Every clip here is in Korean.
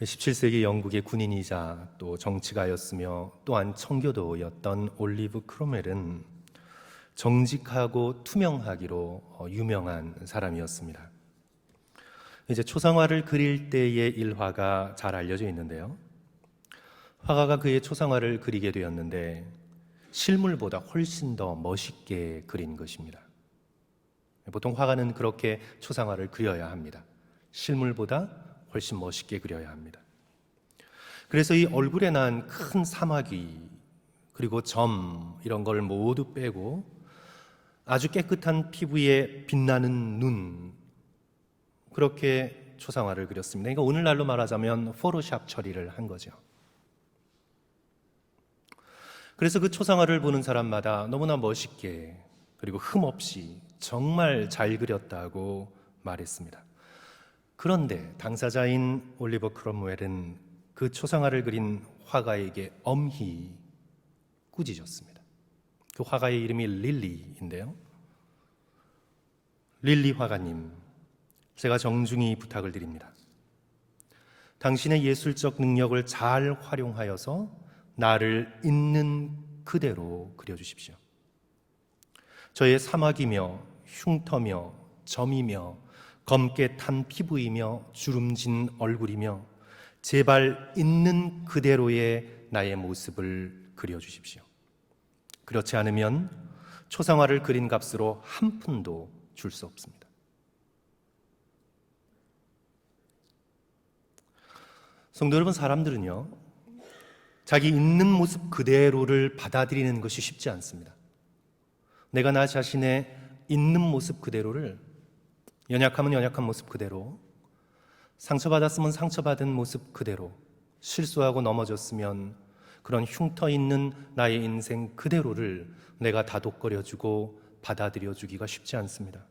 17세기 영국의 군인이자 또 정치가였으며 또한 청교도였던 올리브 크롬웰은 정직하고 투명하기로 유명한 사람이었습니다. 이제 초상화를 그릴 때의 일화가 잘 알려져 있는데요. 화가가 그의 초상화를 그리게 되었는데 실물보다 훨씬 더 멋있게 그린 것입니다. 보통 화가는 그렇게 초상화를 그려야 합니다. 실물보다 훨씬 멋있게 그려야 합니다. 그래서 이 얼굴에 난 큰 사마귀 그리고 점 이런 걸 모두 빼고 아주 깨끗한 피부에 빛나는 눈, 그렇게 초상화를 그렸습니다. 그러니까 오늘날로 말하자면 포토샵 처리를 한 거죠. 그래서 그 초상화를 보는 사람마다 너무나 멋있게 그리고 흠없이 정말 잘 그렸다고 말했습니다. 그런데 당사자인 올리버 크롬웰은 그 초상화를 그린 화가에게 엄히 꾸짖었습니다. 그 화가의 이름이 릴리인데요. 릴리 화가님, 제가 정중히 부탁을 드립니다. 당신의 예술적 능력을 잘 활용하여서 나를 있는 그대로 그려주십시오. 저의 사막이며 흉터며 점이며 검게 탄 피부이며 주름진 얼굴이며 제발 있는 그대로의 나의 모습을 그려주십시오. 그렇지 않으면 초상화를 그린 값으로 한 푼도 줄 수 없습니다. 성도 여러분, 사람들은요, 자기 있는 모습 그대로를 받아들이는 것이 쉽지 않습니다. 내가 나 자신의 있는 모습 그대로를, 연약하면 연약한 모습 그대로, 상처받았으면 상처받은 모습 그대로, 실수하고 넘어졌으면 그런 흉터 있는 나의 인생 그대로를 내가 다독거려주고 받아들여주기가 쉽지 않습니다.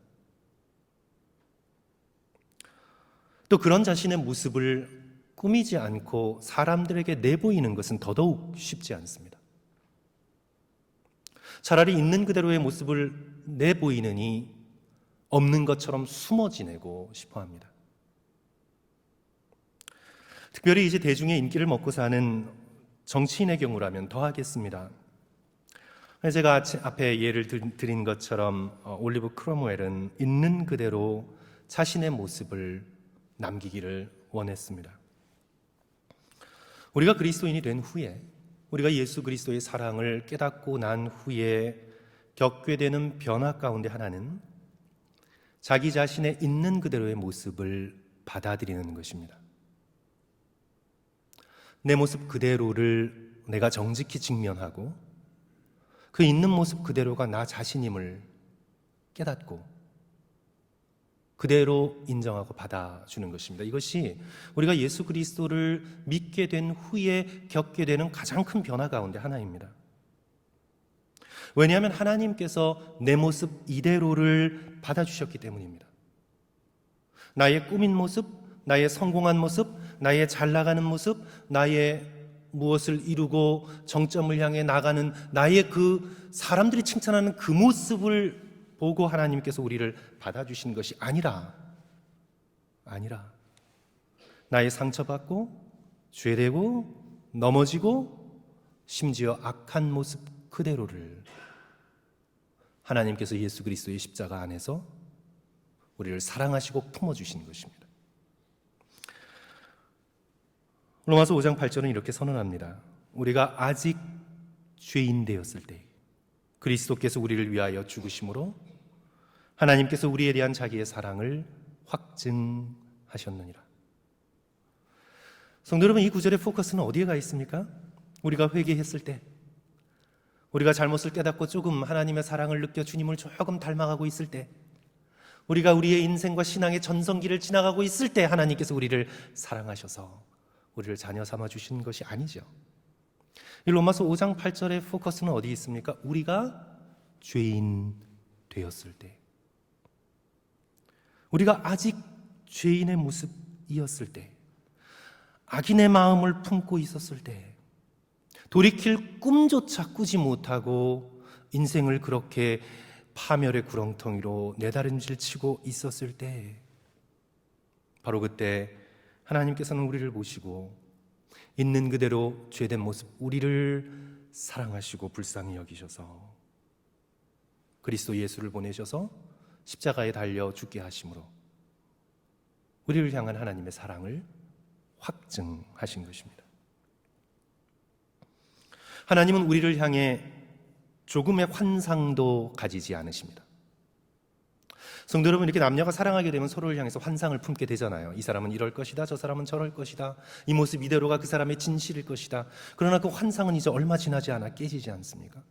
또 그런 자신의 모습을 꾸미지 않고 사람들에게 내보이는 것은 더더욱 쉽지 않습니다. 차라리 있는 그대로의 모습을 내보이느니 없는 것처럼 숨어 지내고 싶어 합니다. 특별히 이제 대중의 인기를 먹고 사는 정치인의 경우라면 더 하겠습니다. 제가 앞에 예를 드린 것처럼 올리브 크롬웰은 있는 그대로 자신의 모습을 남기기를 원했습니다. 우리가 그리스도인이 된 후에, 우리가 예수 그리스도의 사랑을 깨닫고 난 후에 겪게 되는 변화 가운데 하나는 자기 자신의 있는 그대로의 모습을 받아들이는 것입니다. 내 모습 그대로를 내가 정직히 직면하고 그 있는 모습 그대로가 나 자신임을 깨닫고 그대로 인정하고 받아주는 것입니다. 이것이 우리가 예수 그리스도를 믿게 된 후에 겪게 되는 가장 큰 변화 가운데 하나입니다. 왜냐하면 하나님께서 내 모습 이대로를 받아주셨기 때문입니다. 나의 꾸민 모습, 나의 성공한 모습, 나의 잘 나가는 모습, 나의 무엇을 이루고 정점을 향해 나가는 나의 그 사람들이 칭찬하는 그 모습을 보고 하나님께서 우리를 받아주신 것이 아니라 나의 상처받고 죄되고 넘어지고 심지어 악한 모습 그대로를 하나님께서 예수 그리스도의 십자가 안에서 우리를 사랑하시고 품어주신 것입니다. 로마서 5장 8절은 이렇게 선언합니다. 우리가 아직 죄인 되었을 때 그리스도께서 우리를 위하여 죽으심으로 하나님께서 우리에 대한 자기의 사랑을 확증하셨느니라. 성도 여러분, 이 구절의 포커스는 어디에 가 있습니까? 우리가 회개했을 때, 우리가 잘못을 깨닫고 조금 하나님의 사랑을 느껴 주님을 조금 닮아가고 있을 때, 우리가 우리의 인생과 신앙의 전성기를 지나가고 있을 때 하나님께서 우리를 사랑하셔서 우리를 자녀 삼아 주신 것이 아니죠. 이 로마서 5장 8절의 포커스는 어디 있습니까? 우리가 죄인 되었을 때, 우리가 아직 죄인의 모습이었을 때, 악인의 마음을 품고 있었을 때, 돌이킬 꿈조차 꾸지 못하고 인생을 그렇게 파멸의 구렁텅이로 내다름질치고 있었을 때, 바로 그때 하나님께서는 우리를 보시고 있는 그대로 죄된 모습 우리를 사랑하시고 불쌍히 여기셔서 그리스도 예수를 보내셔서 십자가에 달려 죽게 하심으로 우리를 향한 하나님의 사랑을 확증하신 것입니다. 하나님은 우리를 향해 조금의 환상도 가지지 않으십니다. 성도 여러분, 이렇게 남녀가 사랑하게 되면 서로를 향해서 환상을 품게 되잖아요. 이 사람은 이럴 것이다, 저 사람은 저럴 것이다, 이 모습 이대로가 그 사람의 진실일 것이다. 그러나 그 환상은 이제 얼마 지나지 않아 깨지지 않습니까?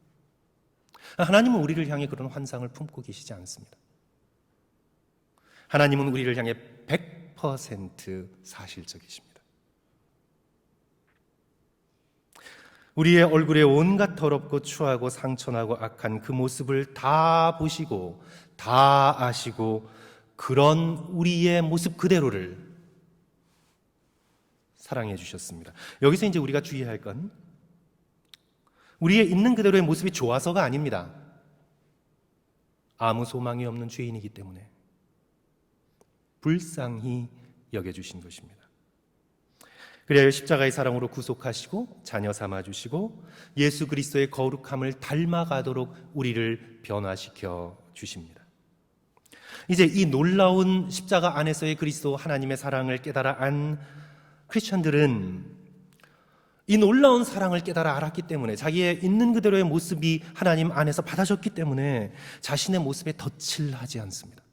하나님은 우리를 향해 그런 환상을 품고 계시지 않습니다. 하나님은 우리를 향해 100% 사실적이십니다. 우리의 얼굴에 온갖 더럽고 추하고 상처나고 악한 그 모습을 다 보시고 다 아시고 그런 우리의 모습 그대로를 사랑해 주셨습니다. 여기서 이제 우리가 주의할 건 우리의 있는 그대로의 모습이 좋아서가 아닙니다. 아무 소망이 없는 죄인이기 때문에 불쌍히 여겨주신 것입니다. 그래야 십자가의 사랑으로 구속하시고 자녀 삼아주시고 예수 그리스도의 거룩함을 닮아가도록 우리를 변화시켜 주십니다. 이제 이 놀라운 십자가 안에서의 그리스도 하나님의 사랑을 깨달아 안 크리스천들은 이 놀라운 사랑을 깨달아 알았기 때문에 자기의 있는 그대로의 모습이 하나님 안에서 받아졌기 때문에 자신의 모습에 덧칠 하지 않습니다.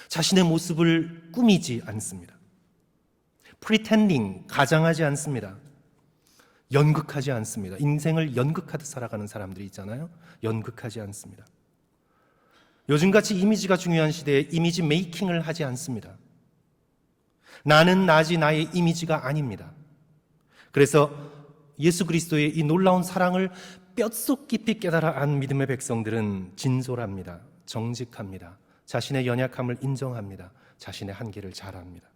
자신의 모습을 꾸미지 않습니다. 프리텐딩, 가장하지 않습니다. 연극하지 않습니다. 인생을 연극하듯 살아가는 사람들이 있잖아요. 연극하지 않습니다. 요즘같이 이미지가 중요한 시대에 이미지 메이킹을 하지 않습니다. 나는 나지 나의 이미지가 아닙니다. 그래서 예수 그리스도의 이 놀라운 사랑을 뼛속 깊이 깨달아 안 믿음의 백성들은 진솔합니다. 정직합니다. 자신의 연약함을 인정합니다. 자신의 한계를 잘 압니다.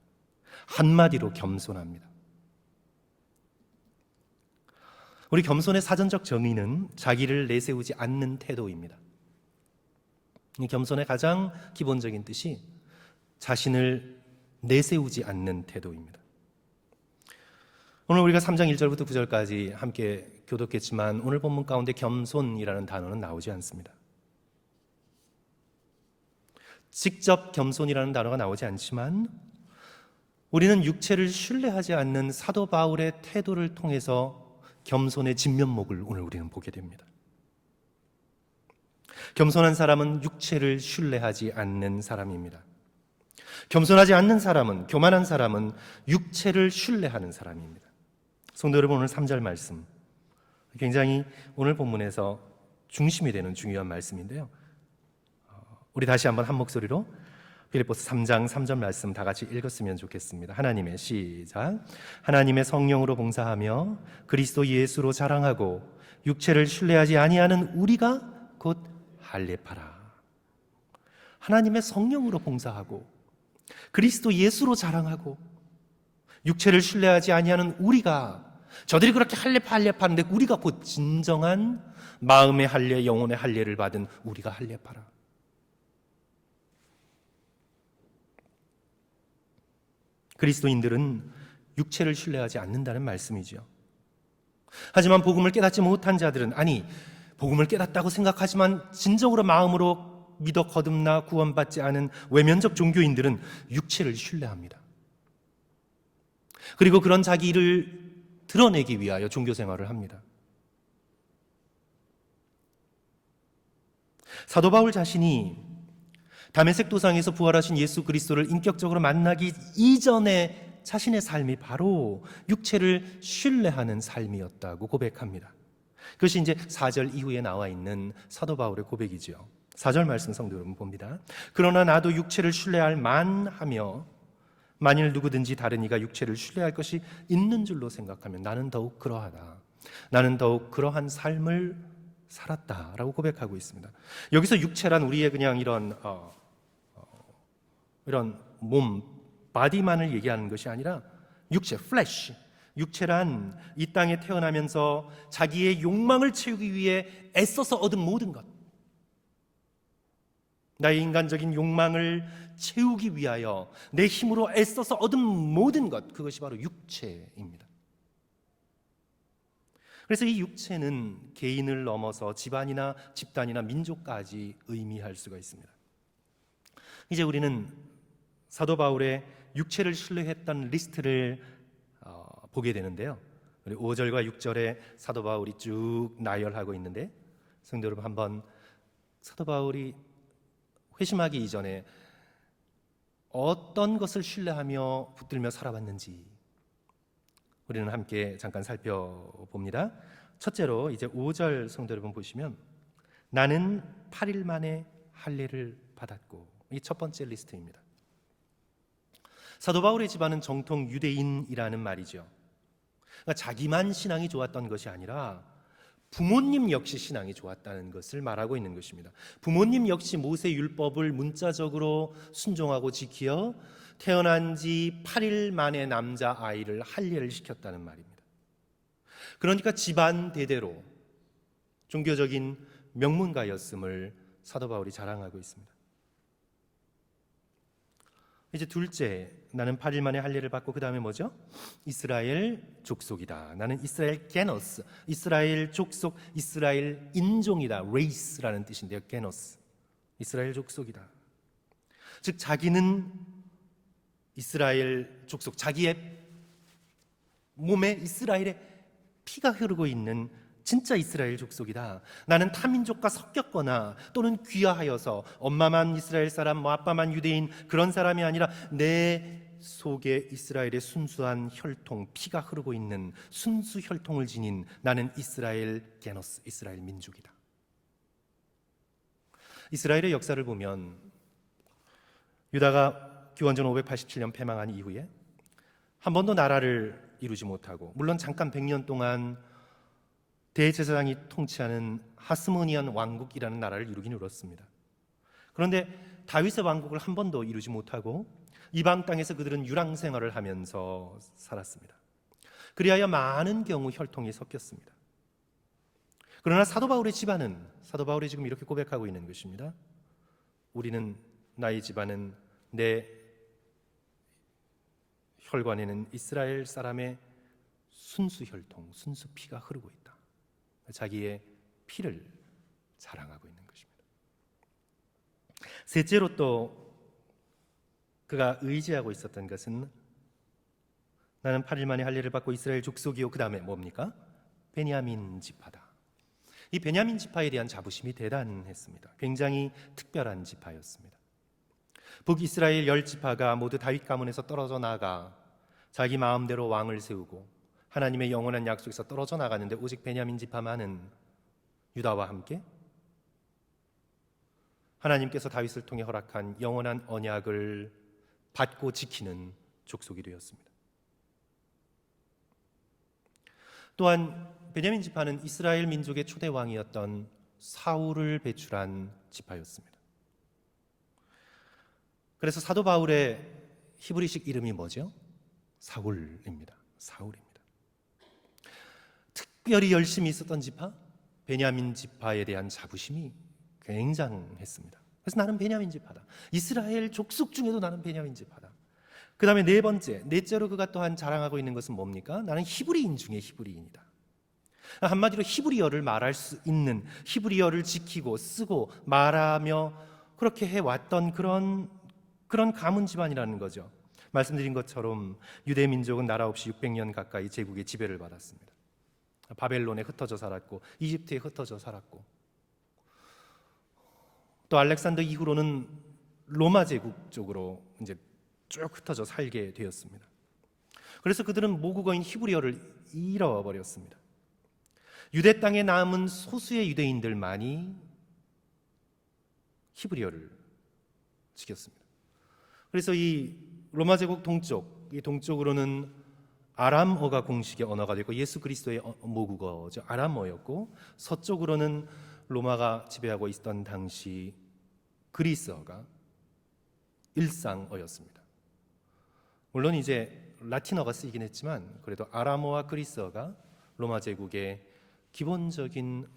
한마디로 겸손합니다. 우리 겸손의 사전적 정의는 자기를 내세우지 않는 태도입니다. 이 겸손의 가장 기본적인 뜻이 자신을 내세우지 않는 태도입니다. 오늘 우리가 3장 1절부터 9절까지 함께 교독했지만 오늘 본문 가운데 겸손이라는 단어는 나오지 않습니다. 직접 겸손이라는 단어가 나오지 않지만 우리는 육체를 신뢰하지 않는 사도 바울의 태도를 통해서 겸손의 진면목을 오늘 우리는 보게 됩니다. 겸손한 사람은 육체를 신뢰하지 않는 사람입니다. 겸손하지 않는 사람은, 교만한 사람은 육체를 신뢰하는 사람입니다. 성도 여러분, 오늘 3절 말씀 굉장히 오늘 본문에서 중심이 되는 중요한 말씀인데요. 우리 다시 한번 한 목소리로 빌립보서 3장 3절 말씀 다 같이 읽었으면 좋겠습니다. 하나님의 시작. 하나님의 성령으로 봉사하며 그리스도 예수로 자랑하고 육체를 신뢰하지 아니하는 우리가 곧 할례파라. 하나님의 성령으로 봉사하고 그리스도 예수로 자랑하고 육체를 신뢰하지 아니하는 우리가, 저들이 그렇게 할례파인데 우리가 곧 진정한 마음의 할례, 영혼의 할례를 받은 우리가 할례파라. 그리스도인들은 육체를 신뢰하지 않는다는 말씀이죠. 하지만 복음을 깨닫지 못한 자들은, 아니 복음을 깨닫다고 생각하지만 진정으로 마음으로 믿어 거듭나 구원받지 않은 외면적 종교인들은 육체를 신뢰합니다. 그리고 그런 자기를 드러내기 위하여 종교 생활을 합니다. 사도 바울 자신이 다메섹 도상에서 부활하신 예수 그리스도를 인격적으로 만나기 이전에 자신의 삶이 바로 육체를 신뢰하는 삶이었다고 고백합니다. 그것이 이제 4절 이후에 나와 있는 사도 바울의 고백이죠. 4절 말씀 성도 여러분 봅니다. 그러나 나도 육체를 신뢰할 만하며 만일 누구든지 다른 이가 육체를 신뢰할 것이 있는 줄로 생각하면 나는 더욱 그러하다. 나는 더욱 그러한 삶을 살았다라고 고백하고 있습니다. 여기서 육체란 우리의 그냥 이런 몸, 바디만을 얘기하는 것이 아니라 육체, 플래시. 육체란 이 땅에 태어나면서 자기의 욕망을 채우기 위해 애써서 얻은 모든 것. 나의 인간적인 욕망을 채우기 위하여 내 힘으로 애써서 얻은 모든 것, 그것이 바로 육체입니다. 그래서 이 육체는 개인을 넘어서 집안이나 집단이나 민족까지 의미할 수가 있습니다. 이제 우리는 사도 바울의 육체를 신뢰했던 리스트를 보게 되는데요. 우리 5절과 6절에 사도 바울이 쭉 나열하고 있는데, 성도 여러분, 한번 사도 바울이 회심하기 이전에 어떤 것을 신뢰하며 붙들며 살아왔는지 우리는 함께 잠깐 살펴봅니다. 첫째로 이제 5절 성도 여러분 보시면, 나는 8일 만에 할례를 받았고, 이 첫 번째 리스트입니다. 사도 바울의 집안은 정통 유대인이라는 말이죠. 그러니까 자기만 신앙이 좋았던 것이 아니라 부모님 역시 신앙이 좋았다는 것을 말하고 있는 것입니다. 부모님 역시 모세 율법을 문자적으로 순종하고 지키어 태어난 지 8일 만에 남자아이를 할례를 시켰다는 말입니다. 그러니까 집안 대대로 종교적인 명문가였음을 사도 바울이 자랑하고 있습니다. 이제 둘째, 나는 8일 만에 할례를 받고 그 다음에 뭐죠? 이스라엘 족속이다. 나는 이스라엘 게노스, 이스라엘 족속, 이스라엘 인종이다. 레이스라는 뜻인데요. 게노스, 이스라엘 족속이다. 즉 자기는 이스라엘 족속, 자기의 몸에 이스라엘의 피가 흐르고 있는 진짜 이스라엘 족속이다. 나는 타민족과 섞였거나 또는 귀화하여서 엄마만 이스라엘 사람, 아빠만 유대인, 그런 사람이 아니라 내 속에 이스라엘의 순수한 혈통, 피가 흐르고 있는 순수 혈통을 지닌 나는 이스라엘 게노스, 이스라엘 민족이다. 이스라엘의 역사를 보면 유다가 기원전 587년 패망한 이후에 한 번도 나라를 이루지 못하고, 물론 잠깐 100년 동안 대제사장이 통치하는 하스모니안 왕국이라는 나라를 이루긴 이뤘습니다. 그런데 다윗의 왕국을 한 번도 이루지 못하고 이방 땅에서 그들은 유랑 생활을 하면서 살았습니다. 그리하여 많은 경우 혈통이 섞였습니다. 그러나 사도 바울의 집안은, 사도 바울이 지금 이렇게 고백하고 있는 것입니다. 우리는, 나의 집안은, 내 혈관에는 이스라엘 사람의 순수 혈통, 순수 피가 흐르고 있다. 자기의 피를 자랑하고 있는 것입니다. 셋째로 또 그가 의지하고 있었던 것은, 나는 8일 만에 할례를 받고 이스라엘 족속이요, 그 다음에 뭡니까? 베냐민 지파다. 이 베냐민 지파에 대한 자부심이 대단했습니다. 굉장히 특별한 지파였습니다. 북이스라엘 10지파가 모두 다윗 가문에서 떨어져 나가 자기 마음대로 왕을 세우고 하나님의 영원한 약속에서 떨어져 나가는데, 오직 베냐민 지파만은 유다와 함께 하나님께서 다윗을 통해 허락한 영원한 언약을 받고 지키는 족속이 되었습니다. 또한 베냐민 지파는 이스라엘 민족의 초대 왕이었던 사울을 배출한 지파였습니다. 그래서 사도 바울의 히브리식 이름이 뭐죠? 사울입니다. 사울입니다. 특별히 열심히 있었던 지파, 베냐민 지파에 대한 자부심이 굉장했습니다. 그래서 나는 베냐민 지파다. 이스라엘 족속 중에도 나는 베냐민 지파다. 그 다음에 넷째로 그가 또한 자랑하고 있는 것은 뭡니까? 나는 히브리인 중에 히브리인이다. 한마디로 히브리어를 말할 수 있는, 히브리어를 지키고 쓰고 말하며 그렇게 해왔던 그런 가문 집안이라는 거죠. 말씀드린 것처럼 유대 민족은 나라 없이 600년 가까이 제국의 지배를 받았습니다. 바벨론에 흩어져 살았고, 이집트에 흩어져 살았고, 또 알렉산더 이후로는 로마 제국 쪽으로 이제 쭉 흩어져 살게 되었습니다. 그래서 그들은 모국어인 히브리어를 잃어버렸습니다. 유대 땅에 남은 소수의 유대인들만이 히브리어를 지켰습니다. 그래서 이 로마 제국 이 동쪽으로는 아람어가 공식의 언어가 되고 예수 그리스도의 모국어죠. 아람어였고, 서쪽으로는 로마가 지배하고 있던 당시 그리스어가 일상어였습니다. 물론 이제 라틴어가 쓰이긴 했지만 그래도 아람어와 그리스어가 로마 제국의 기본적인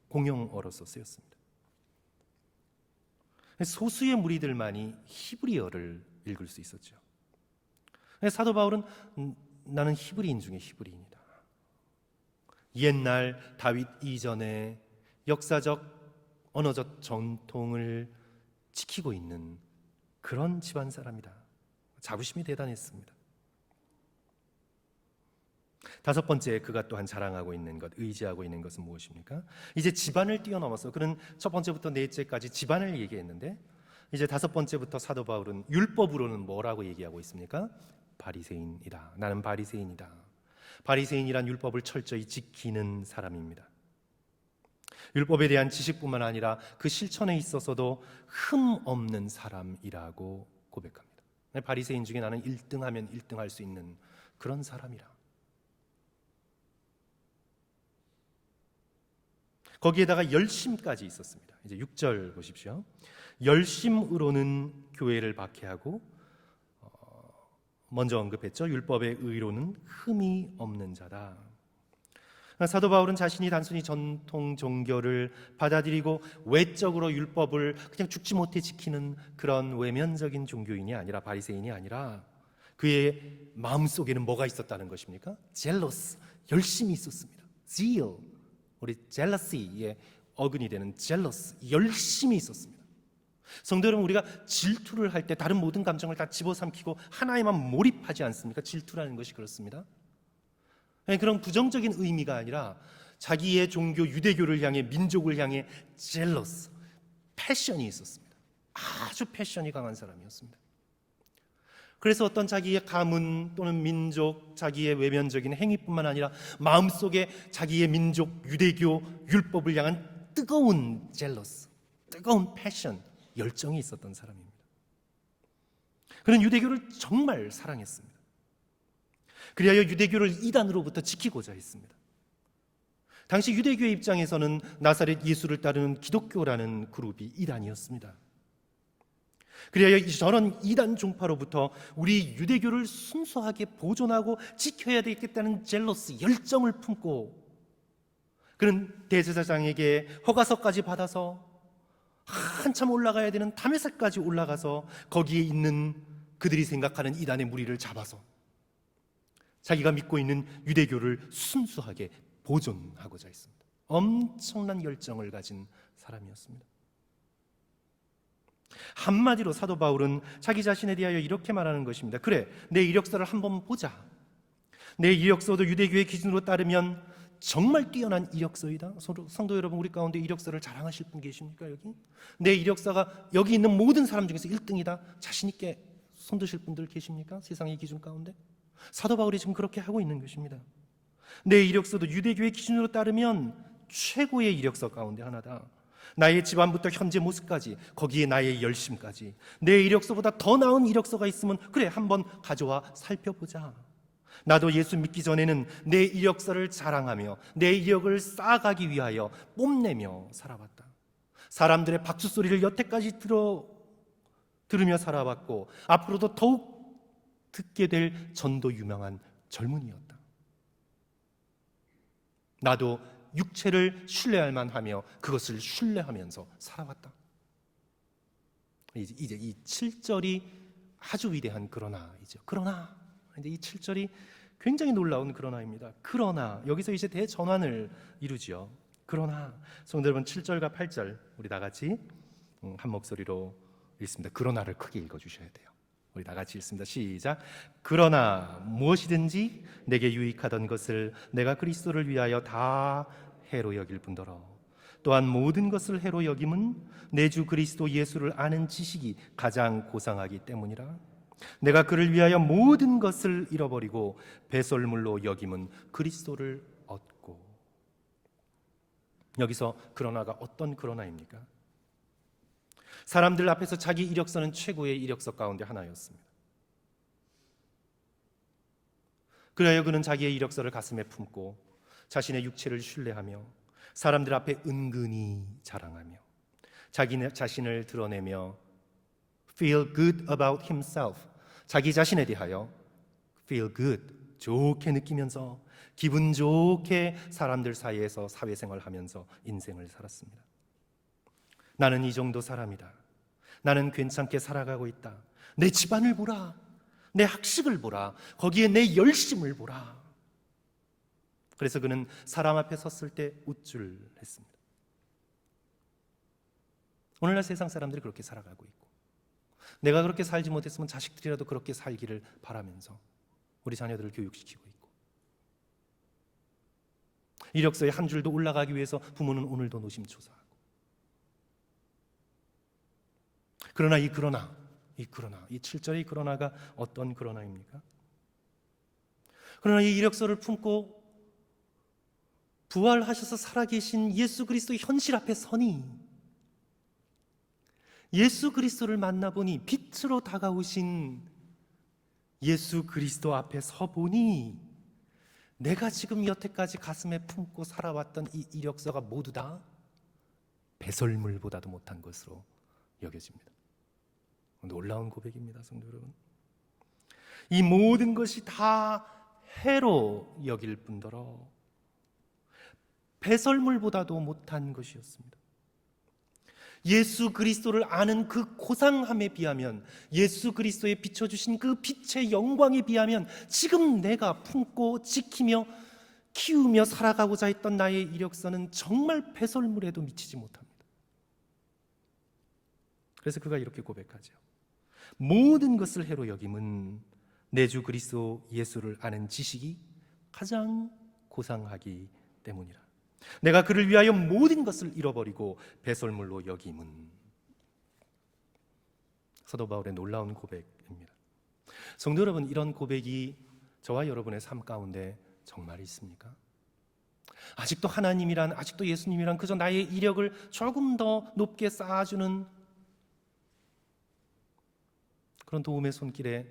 공용어로서 쓰였습니다. 소수의 무리들만이 히브리어를 읽을 수 있었죠. 사도 바울은 나는 히브리인 중에 히브리인이다. 옛날 다윗 이전의 역사적 언어적 전통을 지키고 있는 그런 집안 사람이다. 자부심이 대단했습니다. 다섯 번째, 그가 또한 자랑하고 있는 것, 의지하고 있는 것은 무엇입니까? 이제 집안을 뛰어넘어서 그는 첫 번째부터 넷째까지 집안을 얘기했는데, 이제 다섯 번째부터 사도 바울은 율법으로는 뭐라고 얘기하고 있습니까? 바리새인이다. 나는 바리새인이다. 바리새인이란 율법을 철저히 지키는 사람입니다. 율법에 대한 지식뿐만 아니라 그 실천에 있어서도 흠 없는 사람이라고 고백합니다. 바리새인 중에 나는 1등하면 1등할 수 있는 그런 사람이라. 거기에다가 열심까지 있었습니다. 이제 6절 보십시오. 열심으로는 교회를 박해하고, 먼저 언급했죠. 율법의 의로는 흠이 없는 자다. 사도 바울은 자신이 단순히 전통 종교를 받아들이고 외적으로 율법을 그냥 죽지 못해 지키는 그런 외면적인 종교인이 아니라, 바리새인이 아니라, 그의 마음속에는 뭐가 있었다는 것입니까? jealous, 열심이 있었습니다. zeal, 우리 jealousy의 어근이 되는 jealous, 열심이 있었습니다. 성도 여러분, 우리가 질투를 할 때 다른 모든 감정을 다 집어삼키고 하나에만 몰입하지 않습니까? 질투라는 것이 그렇습니다. 그런 부정적인 의미가 아니라 자기의 종교 유대교를 향해, 민족을 향해 jealous, 패션이 있었습니다. 아주 패션이 강한 사람이었습니다. 그래서 어떤 자기의 가문 또는 민족, 자기의 외면적인 행위뿐만 아니라 마음속에 자기의 민족, 유대교, 율법을 향한 뜨거운 jealous, 뜨거운 패션, 열정이 있었던 사람입니다. 그는 유대교를 정말 사랑했습니다. 그리하여 유대교를 이단으로부터 지키고자 했습니다. 당시 유대교의 입장에서는 나사렛 예수를 따르는 기독교라는 그룹이 이단이었습니다. 그리하여 저런 이단 종파로부터 우리 유대교를 순수하게 보존하고 지켜야 되겠다는 젤러스, 열정을 품고, 그는 대제사장에게 허가서까지 받아서 한참 올라가야 되는 다메섹까지 올라가서 거기에 있는 그들이 생각하는 이단의 무리를 잡아서 자기가 믿고 있는 유대교를 순수하게 보존하고자 했습니다. 엄청난 열정을 가진 사람이었습니다. 한마디로 사도 바울은 자기 자신에 대하여 이렇게 말하는 것입니다. 그래, 내 이력서를 한번 보자. 내 이력서도 유대교의 기준으로 따르면 정말 뛰어난 이력서이다. 성도 여러분, 우리 가운데 이력서를 자랑하실 분 계십니까? 여기? 내 이력서가 여기 있는 모든 사람 중에서 1등이다. 자신 있게 손드실 분들 계십니까? 세상의 기준 가운데. 사도 바울이 지금 그렇게 하고 있는 것입니다. 내 이력서도 유대교의 기준으로 따르면 최고의 이력서 가운데 하나다. 나의 집안부터 현재 모습까지, 거기에 나의 열심까지, 내 이력서보다 더 나은 이력서가 있으면 그래, 한번 가져와 살펴보자. 나도 예수 믿기 전에는 내 이력서를 자랑하며 내 이력을 쌓아가기 위하여 뽐내며 살아왔다. 사람들의 박수 소리를 여태까지 들으며 살아왔고, 앞으로도 더욱 듣게 될 전도 유명한 젊은이였다. 나도 육체를 신뢰할 만하며 그것을 신뢰하면서 살아왔다. 이제 이 7절이 아주 위대한 그러나이죠. 그러나, 이제 이 7절이 굉장히 놀라운 그러나입니다. 그러나, 여기서 이제 대전환을 이루지요. 그러나, 성도 여러분, 7절과 8절 우리 다 같이 한 목소리로 읽습니다. 그러나를 크게 읽어주셔야 돼요. 우리 다 같이 읽습니다. 시작. 그러나 무엇이든지 내게 유익하던 것을 내가 그리스도를 위하여 다 해로 여길 뿐더러 또한 모든 것을 해로 여김은 내 주 그리스도 예수를 아는 지식이 가장 고상하기 때문이라. 내가 그를 위하여 모든 것을 잃어버리고 배설물로 여김은 그리스도를 얻고. 여기서 그러나가 어떤 그러나입니까? 사람들 앞에서 자기 이력서는 최고의 이력서 가운데 하나였습니다. 그래야 그는 자기의 이력서를 가슴에 품고 자신의 육체를 신뢰하며 사람들 앞에 은근히 자랑하며 자기 자신을 드러내며 feel good about himself, 자기 자신에 대하여 feel good, 좋게 느끼면서 기분 좋게 사람들 사이에서 사회생활하면서 인생을 살았습니다. 나는 이 정도 사람이다. 나는 괜찮게 살아가고 있다. 내 집안을 보라. 내 학식을 보라. 거기에 내 열심을 보라. 그래서 그는 사람 앞에 섰을 때 우쭐했습니다. 오늘날 세상 사람들이 그렇게 살아가고 있고, 내가 그렇게 살지 못했으면 자식들이라도 그렇게 살기를 바라면서 우리 자녀들을 교육시키고 있고, 이력서에 한 줄도 올라가기 위해서 부모는 오늘도 노심초사하고. 그러나 이 7절의 그러나가 어떤 그러나입니까? 그러나 이 이력서를 품고 부활하셔서 살아계신 예수 그리스도의 현실 앞에 서니, 예수 그리스도를 만나보니, 빛으로 다가오신 예수 그리스도 앞에 서보니, 내가 지금 여태까지 가슴에 품고 살아왔던 이 이력서가 모두 다 배설물보다도 못한 것으로 여겨집니다. 놀라운 고백입니다, 성도 여러분. 이 모든 것이 다 해로 여길 뿐더러 배설물보다도 못한 것이었습니다. 예수 그리스도를 아는 그 고상함에 비하면, 예수 그리스도에 비춰주신 그 빛의 영광에 비하면 지금 내가 품고 지키며 키우며 살아가고자 했던 나의 이력서는 정말 배설물에도 미치지 못합니다. 그래서 그가 이렇게 고백하죠. 모든 것을 해로 여김은 내 주 그리스도 예수를 아는 지식이 가장 고상하기 때문이라. 내가 그를 위하여 모든 것을 잃어버리고 배설물로 여김은. 사도 바울의 놀라운 고백입니다. 성도 여러분, 이런 고백이 저와 여러분의 삶 가운데 정말 있습니까? 아직도 하나님이란, 아직도 예수님이란 그저 나의 이력을 조금 더 높게 쌓아주는 그런 도움의 손길에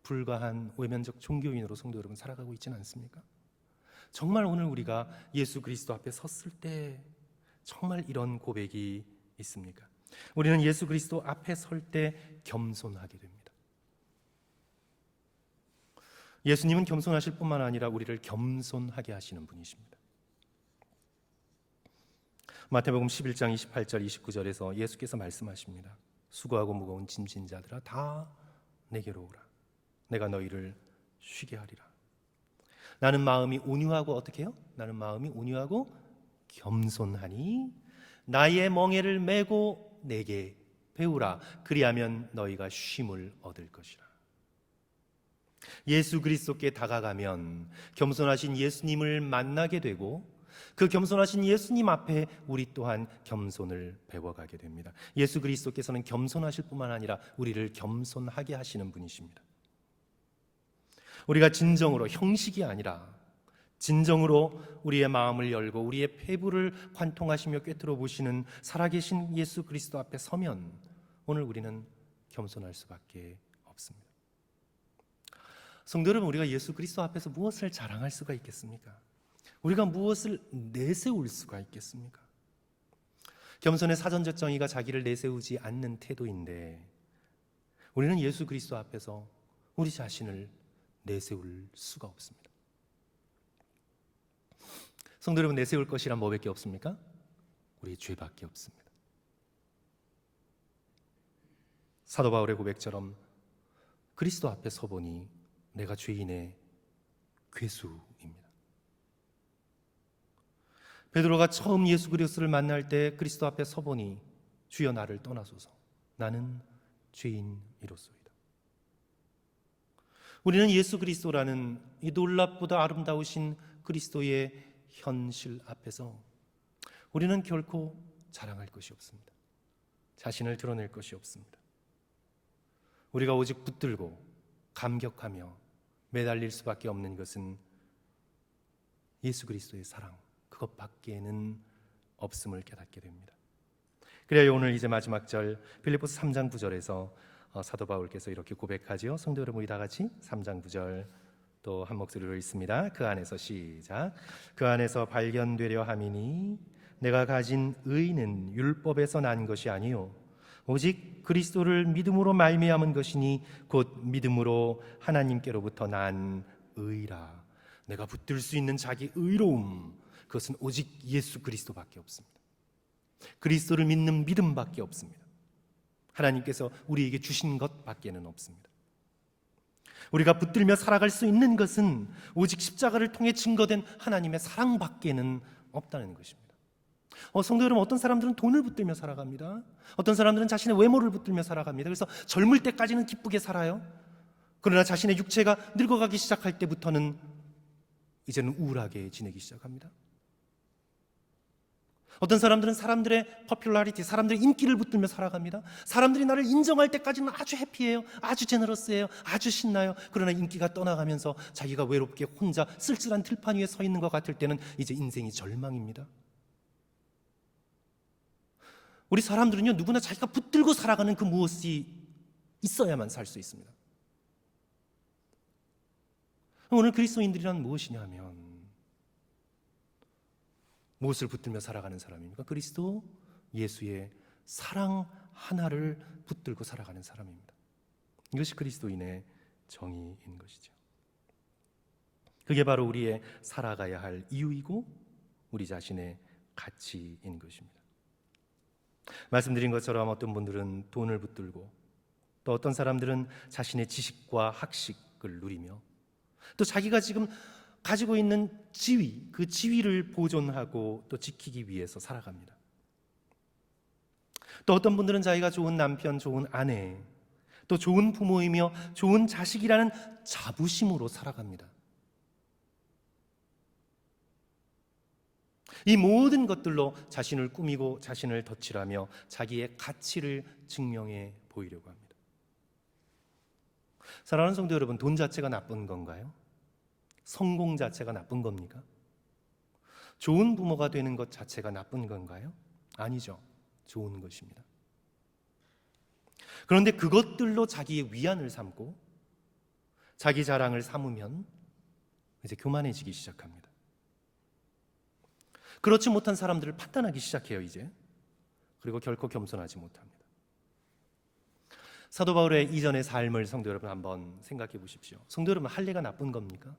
불과한 외면적 종교인으로 성도 여러분 살아가고 있지는 않습니까? 정말 오늘 우리가 예수 그리스도 앞에 섰을 때 정말 이런 고백이 있습니까? 우리는 예수 그리스도 앞에 설 때 겸손하게 됩니다. 예수님은 겸손하실 뿐만 아니라 우리를 겸손하게 하시는 분이십니다. 마태복음 11장 28절 29절에서 예수께서 말씀하십니다. 수고하고 무거운 짐진 자들아 다 내게로 오라. 내가 너희를 쉬게 하리라. 나는 마음이 온유하고 어떻게 해요? 나는 마음이 온유하고 겸손하니 나의 멍에를 메고 내게 배우라. 그리하면 너희가 쉼을 얻을 것이라. 예수 그리스도께 다가가면 겸손하신 예수님을 만나게 되고, 그 겸손하신 예수님 앞에 우리 또한 겸손을 배워가게 됩니다. 예수 그리스도께서는 겸손하실 뿐만 아니라 우리를 겸손하게 하시는 분이십니다. 우리가 진정으로, 형식이 아니라 진정으로 우리의 마음을 열고 우리의 폐부를 관통하시며 꿰뚫어 보시는 살아계신 예수 그리스도 앞에 서면 오늘 우리는 겸손할 수밖에 없습니다. 성도 여러분, 우리가 예수 그리스도 앞에서 무엇을 자랑할 수가 있겠습니까? 우리가 무엇을 내세울 수가 있겠습니까? 겸손의 사전적 정의가 자기를 내세우지 않는 태도인데, 우리는 예수 그리스도 앞에서 우리 자신을 내세울 수가 없습니다. 성도 여러분, 내세울 것이란 뭐밖에 없습니까? 우리의 죄밖에 없습니다. 사도 바울의 고백처럼 그리스도 앞에 서보니 내가 죄인의 괴수입니다. 베드로가 처음 예수 그리스도를 만날 때 그리스도 앞에 서보니 주여 나를 떠나소서, 나는 죄인이로소이다. 우리는 예수 그리스도라는 이 놀랍보다 아름다우신 그리스도의 현실 앞에서 우리는 결코 자랑할 것이 없습니다. 자신을 드러낼 것이 없습니다. 우리가 오직 붙들고 감격하며 매달릴 수밖에 없는 것은 예수 그리스도의 사랑, 그것밖에는 없음을 깨닫게 됩니다. 그래야 오늘 이제 마지막 절 빌립보서 3장 9절에서 사도 바울께서 이렇게 고백하지요. 성도 여러분, 우리 다 같이 3장 9절 또 한 목소리로 읽습니다. 그 안에서 시작. 그 안에서 발견되려 함이니 내가 가진 의는 율법에서 난 것이 아니요 오직 그리스도를 믿음으로 말미암은 것이니 곧 믿음으로 하나님께로부터 난 의라. 내가 붙들 수 있는 자기 의로움, 그것은 오직 예수 그리스도밖에 없습니다. 그리스도를 믿는 믿음밖에 없습니다. 하나님께서 우리에게 주신 것밖에는 없습니다. 우리가 붙들며 살아갈 수 있는 것은 오직 십자가를 통해 증거된 하나님의 사랑밖에는 없다는 것입니다. 성도 여러분, 어떤 사람들은 돈을 붙들며 살아갑니다. 어떤 사람들은 자신의 외모를 붙들며 살아갑니다. 그래서 젊을 때까지는 기쁘게 살아요. 그러나 자신의 육체가 늙어가기 시작할 때부터는 이제는 우울하게 지내기 시작합니다. 어떤 사람들은 사람들의 퍼퓰라리티, 사람들의 인기를 붙들며 살아갑니다. 사람들이 나를 인정할 때까지는 아주 해피해요. 아주 제너러스해요. 아주 신나요. 그러나 인기가 떠나가면서 자기가 외롭게 혼자 쓸쓸한 들판 위에 서 있는 것 같을 때는 이제 인생이 절망입니다. 우리 사람들은요, 누구나 자기가 붙들고 살아가는 그 무엇이 있어야만 살 수 있습니다. 오늘 그리스도인들이란 무엇이냐 하면 무엇을 붙들며 살아가는 사람입니까? 그리스도 예수의 사랑 하나를 붙들고 살아가는 사람입니다. 이것이 그리스도인의 정의인 것이죠. 그게 바로 우리의 살아가야 할 이유이고 우리 자신의 가치인 것입니다. 말씀드린 것처럼 어떤 분들은 돈을 붙들고, 또 어떤 사람들은 자신의 지식과 학식을 누리며, 또 자기가 지금 가지고 있는 지위, 그 지위를 보존하고 또 지키기 위해서 살아갑니다. 또 어떤 분들은 자기가 좋은 남편, 좋은 아내, 또 좋은 부모이며 좋은 자식이라는 자부심으로 살아갑니다. 이 모든 것들로 자신을 꾸미고 자신을 덧칠하며 자기의 가치를 증명해 보이려고 합니다. 사랑하는 성도 여러분, 돈 자체가 나쁜 건가요? 성공 자체가 나쁜 겁니까? 좋은 부모가 되는 것 자체가 나쁜 건가요? 아니죠. 좋은 것입니다. 그런데 그것들로 자기의 위안을 삼고 자기 자랑을 삼으면 이제 교만해지기 시작합니다. 그렇지 못한 사람들을 판단하기 시작해요, 이제. 그리고 결코 겸손하지 못합니다. 사도 바울의 이전의 삶을 성도 여러분 한번 생각해 보십시오. 성도 여러분, 할례가 나쁜 겁니까?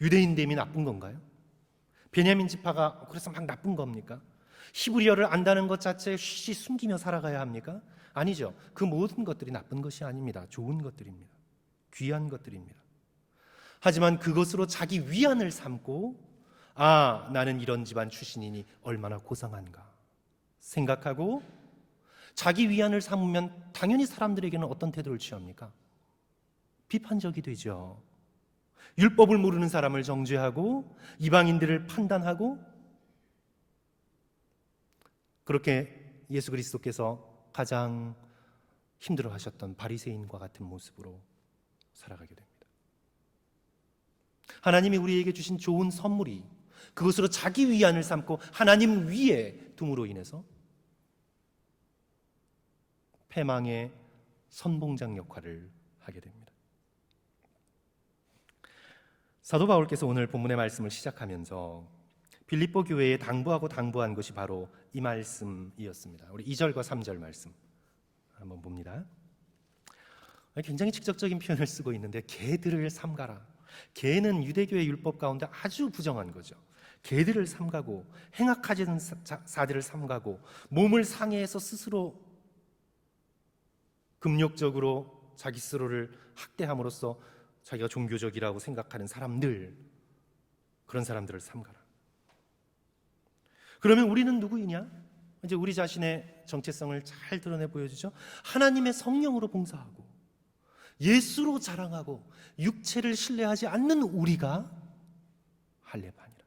유대인됨이 나쁜 건가요? 베냐민 지파가 그래서 막 나쁜 겁니까? 히브리어를 안다는 것 자체에 쉬쉬 숨기며 살아가야 합니까? 아니죠. 그 모든 것들이 나쁜 것이 아닙니다. 좋은 것들입니다. 귀한 것들입니다. 하지만 그것으로 자기 위안을 삼고, 나는 이런 집안 출신이니 얼마나 고상한가 생각하고 자기 위안을 삼으면 당연히 사람들에게는 어떤 태도를 취합니까? 비판적이 되죠. 율법을 모르는 사람을 정죄하고 이방인들을 판단하고, 그렇게 예수 그리스도께서 가장 힘들어하셨던 바리새인과 같은 모습으로 살아가게 됩니다. 하나님이 우리에게 주신 좋은 선물이 그것으로 자기 위안을 삼고 하나님 위에 둠으로 인해서 패망의 선봉장 역할을 하게 됩니다. 사도 바울께서 오늘 본문의 말씀을 시작하면서 빌립보 교회에 당부한 것이 바로 이 말씀이었습니다. 우리 2절과 3절 말씀 한번 봅니다. 굉장히 직접적인 표현을 쓰고 있는데, 개들을 삼가라. 개는 유대교의 율법 가운데 아주 부정한 거죠. 개들을 삼가고 행악하지 않은 자들을 삼가고 몸을 상해해서 스스로 금욕적으로 자기 스스로를 학대함으로써 자기가 종교적이라고 생각하는 사람들, 그런 사람들을 삼가라. 그러면 우리는 누구이냐? 이제 우리 자신의 정체성을 잘 드러내 보여주죠. 하나님의 성령으로 봉사하고 예수로 자랑하고 육체를 신뢰하지 않는 우리가 할례반이라.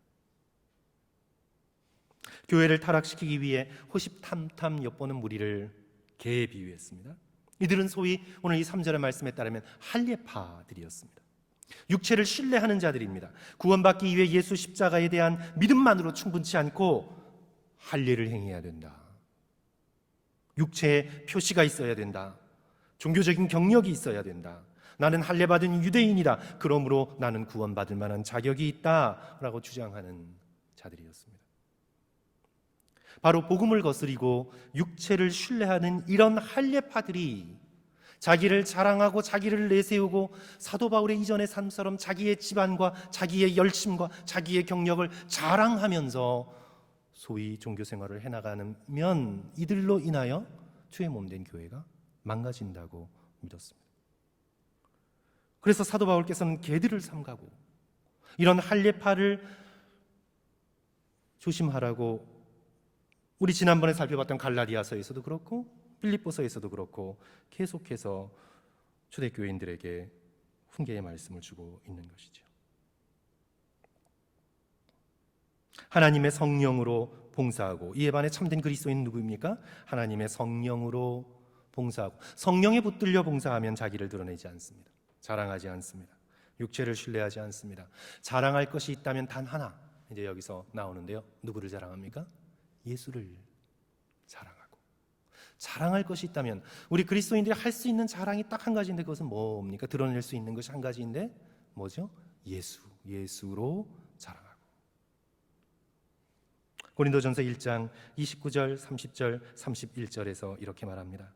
교회를 타락시키기 위해 호시탐탐 엿보는 무리를 개에 비유했습니다. 이들은 소위 오늘 이 3절의 말씀에 따르면 할례파들이었습니다. 육체를 신뢰하는 자들입니다. 구원받기 위해 예수 십자가에 대한 믿음만으로 충분치 않고 할례를 행해야 된다. 육체에 표시가 있어야 된다. 종교적인 경력이 있어야 된다. 나는 할례받은 유대인이다. 그러므로 나는 구원받을 만한 자격이 있다라고 주장하는 자들이었습니다. 바로 복음을 거스리고 육체를 신뢰하는 이런 할례파들이 자기를 자랑하고 자기를 내세우고 사도 바울의 이전의 삶처럼 자기의 집안과 자기의 열심과 자기의 경력을 자랑하면서 소위 종교 생활을 해나가면 이들로 인하여 주의 몸된 교회가 망가진다고 믿었습니다. 그래서 사도 바울께서는 개들을 삼가고 이런 할례파를 조심하라고 우리 지난번에 살펴봤던 갈라디아서에서도 그렇고 빌립보서에서도 그렇고 계속해서 초대교인들에게 훈계의 말씀을 주고 있는 것이죠. 하나님의 성령으로 봉사하고, 이에 반해 참된 그리스도인은 누구입니까? 하나님의 성령으로 봉사하고, 성령에 붙들려 봉사하면 자기를 드러내지 않습니다. 자랑하지 않습니다. 육체를 신뢰하지 않습니다. 자랑할 것이 있다면 단 하나, 이제 여기서 나오는데요. 누구를 자랑합니까? 예수를 자랑하고. 자랑할 것이 있다면, 우리 그리스도인들이 할 수 있는 자랑이 딱 한 가지인데 그것은 뭡니까? 드러낼 수 있는 것이 한 가지인데 뭐죠? 예수로 자랑하고. 고린도전서 1장 29절, 30절, 31절에서 이렇게 말합니다.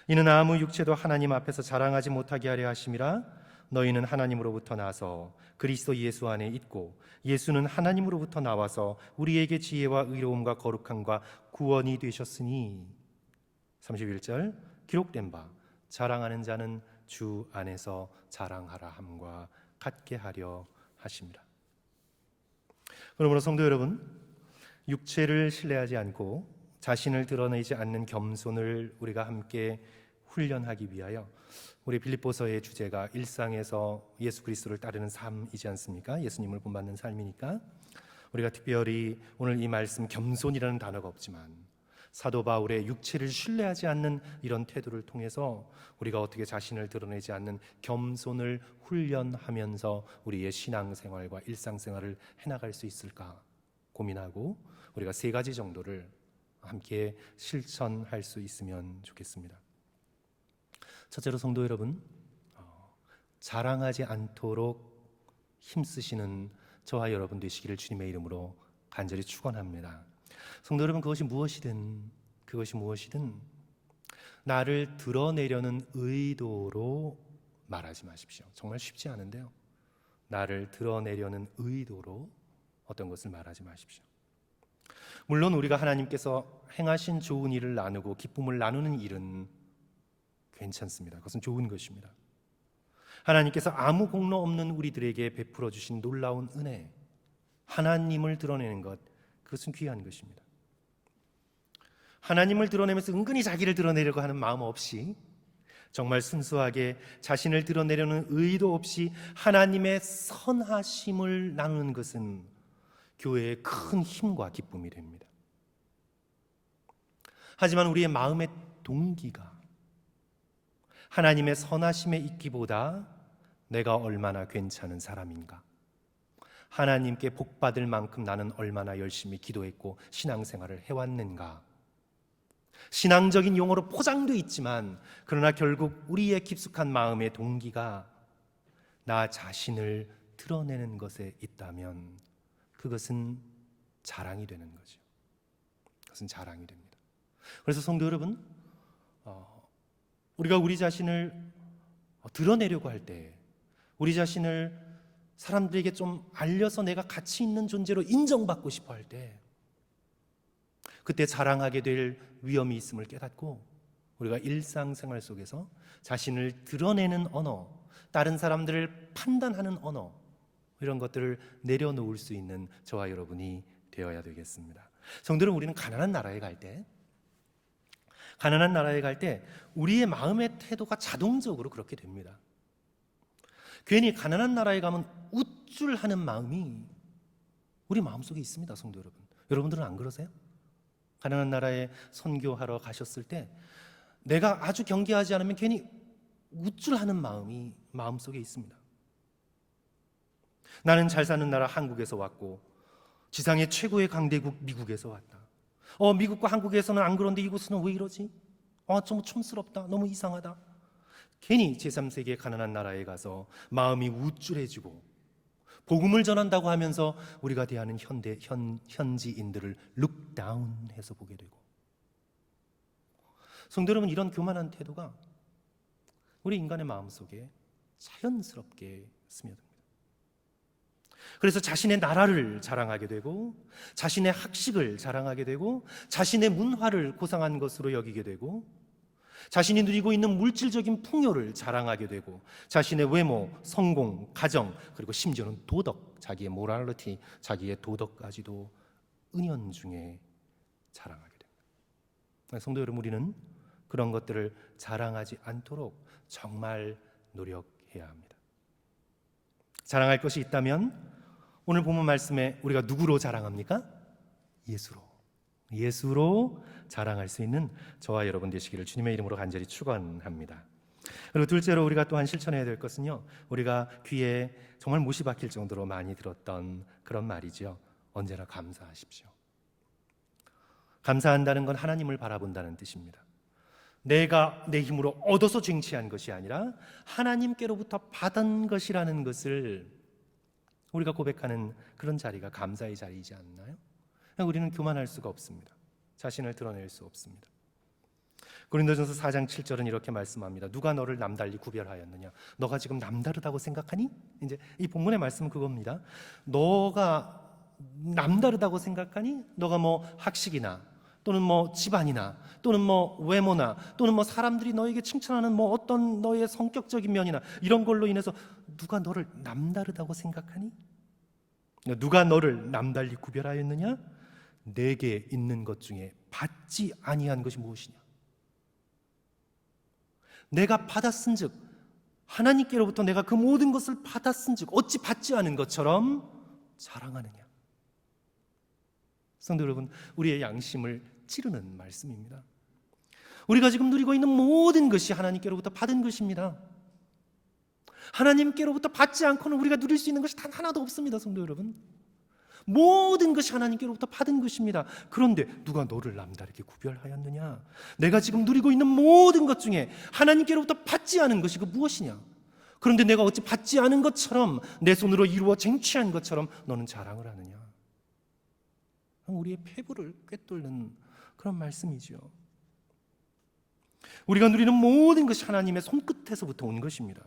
이는 아무 육체도 하나님 앞에서 자랑하지 못하게 하려 하심이라. 너희는 하나님으로부터 나서 그리스도 예수 안에 있고 예수는 하나님으로부터 나와서 우리에게 지혜와 의로움과 거룩함과 구원이 되셨으니. 31절, 기록된 바 자랑하는 자는 주 안에서 자랑하라 함과 같게 하려 하심이라. 그러므로 성도 여러분, 육체를 신뢰하지 않고 자신을 드러내지 않는 겸손을 우리가 함께 훈련하기 위하여, 우리 빌립보서의 주제가 일상에서 예수 그리스도를 따르는 삶이지 않습니까? 예수님을 본받는 삶이니까 우리가 특별히 오늘 이 말씀 겸손이라는 단어가 없지만 사도 바울의 육체를 신뢰하지 않는 이런 태도를 통해서 우리가 어떻게 자신을 드러내지 않는 겸손을 훈련하면서 우리의 신앙생활과 일상생활을 해나갈 수 있을까 고민하고 우리가 3가지 정도를 함께 실천할 수 있으면 좋겠습니다. 첫째로 성도 여러분, 자랑하지 않도록 힘쓰시는 저와 여러분 되시기를 주님의 이름으로 간절히 축원합니다. 성도 여러분, 그것이 무엇이든 나를 드러내려는 의도로 말하지 마십시오. 정말 쉽지 않은데요, 나를 드러내려는 의도로 어떤 것을 말하지 마십시오. 물론 우리가 하나님께서 행하신 좋은 일을 나누고 기쁨을 나누는 일은 괜찮습니다. 그것은 좋은 것입니다. 하나님께서 아무 공로 없는 우리들에게 베풀어 주신 놀라운 은혜, 하나님을 드러내는 것, 그것은 귀한 것입니다. 하나님을 드러내면서 은근히 자기를 드러내려고 하는 마음 없이 정말 순수하게 자신을 드러내려는 의도 없이 하나님의 선하심을 나누는 것은 교회의 큰 힘과 기쁨이 됩니다. 하지만 우리의 마음의 동기가 하나님의 선하심에 있기보다 내가 얼마나 괜찮은 사람인가, 하나님께 복받을 만큼 나는 얼마나 열심히 기도했고 신앙생활을 해왔는가, 신앙적인 용어로 포장되어 있지만 그러나 결국 우리의 깊숙한 마음의 동기가 나 자신을 드러내는 것에 있다면 그것은 자랑이 되는 거죠. 그것은 자랑이 됩니다. 그래서 성도 여러분, 우리가 우리 자신을 드러내려고 할 때, 우리 자신을 사람들에게 좀 알려서 내가 가치 있는 존재로 인정받고 싶어 할 때, 그때 자랑하게 될 위험이 있음을 깨닫고 우리가 일상생활 속에서 자신을 드러내는 언어, 다른 사람들을 판단하는 언어, 이런 것들을 내려놓을 수 있는 저와 여러분이 되어야 되겠습니다. 성도는 우리는 가난한 나라에 갈 때 우리의 마음의 태도가 자동적으로 그렇게 됩니다. 괜히 가난한 나라에 가면 우쭐하는 마음이 우리 마음속에 있습니다. 성도 여러분, 여러분들은 안 그러세요? 가난한 나라에 선교하러 가셨을 때 내가 아주 경계하지 않으면 괜히 우쭐하는 마음이 마음속에 있습니다. 나는 잘 사는 나라 한국에서 왔고 지상의 최고의 강대국 미국에서 왔다. 미국과 한국에서는 안 그런데 이곳은 왜 이러지? 좀 촌스럽다. 너무 이상하다. 괜히 제3세계 가난한 나라에 가서 마음이 우쭐해지고 복음을 전한다고 하면서 우리가 대하는 현지인들을 룩다운해서 보게 되고, 성도 여러분, 이런 교만한 태도가 우리 인간의 마음속에 자연스럽게 스며듭니다. 그래서 자신의 나라를 자랑하게 되고, 자신의 학식을 자랑하게 되고, 자신의 문화를 고상한 것으로 여기게 되고, 자신이 누리고 있는 물질적인 풍요를 자랑하게 되고, 자신의 외모, 성공, 가정, 그리고 심지어는 도덕, 자기의 모랄리티, 자기의 도덕까지도 은연중에 자랑하게 됩니다. 성도 여러분, 우리는 그런 것들을 자랑하지 않도록 정말 노력해야 합니다. 자랑할 것이 있다면 오늘 본문 말씀에 우리가 누구로 자랑합니까? 예수로 자랑할 수 있는 저와 여러분 되시기를 주님의 이름으로 간절히 축원합니다. 그리고 둘째로 우리가 또한 실천해야 될 것은요, 우리가 귀에 정말 못이 박힐 정도로 많이 들었던 그런 말이죠. 언제나 감사하십시오. 감사한다는 건 하나님을 바라본다는 뜻입니다. 내가 내 힘으로 얻어서 쟁취한 것이 아니라 하나님께로부터 받은 것이라는 것을 우리가 고백하는 그런 자리가 감사의 자리이지 않나요? 우리는 교만할 수가 없습니다. 자신을 드러낼 수 없습니다. 고린도전서 4장 7절은 이렇게 말씀합니다. 누가 너를 남달리 구별하였느냐? 너가 지금 남다르다고 생각하니? 이제 이 본문의 말씀은 그겁니다. 너가 남다르다고 생각하니? 너가 뭐 학식이나 또는 뭐 집안이나 또는 뭐 외모나 또는 뭐 사람들이 너에게 칭찬하는 뭐 어떤 너의 성격적인 면이나 이런 걸로 인해서 누가 너를 남다르다고 생각하니? 누가 너를 남달리 구별하였느냐? 내게 있는 것 중에 받지 아니한 것이 무엇이냐? 내가 받았은즉, 하나님께로부터 내가 그 모든 것을 받았은즉 어찌 받지 않은 것처럼 자랑하느냐? 성도 여러분, 우리의 양심을 찌르는 말씀입니다. 우리가 지금 누리고 있는 모든 것이 하나님께로부터 받은 것입니다. 하나님께로부터 받지 않고는 우리가 누릴 수 있는 것이 단 하나도 없습니다. 성도 여러분, 모든 것이 하나님께로부터 받은 것입니다. 그런데 누가 너를 남다르게 구별하였느냐? 내가 지금 누리고 있는 모든 것 중에 하나님께로부터 받지 않은 것이 그 무엇이냐? 그런데 내가 어찌 받지 않은 것처럼, 내 손으로 이루어 쟁취한 것처럼 너는 자랑을 하느냐? 우리의 폐부를 꿰뚫는 그런 말씀이죠. 우리가 누리는 모든 것이 하나님의 손끝에서부터 온 것입니다.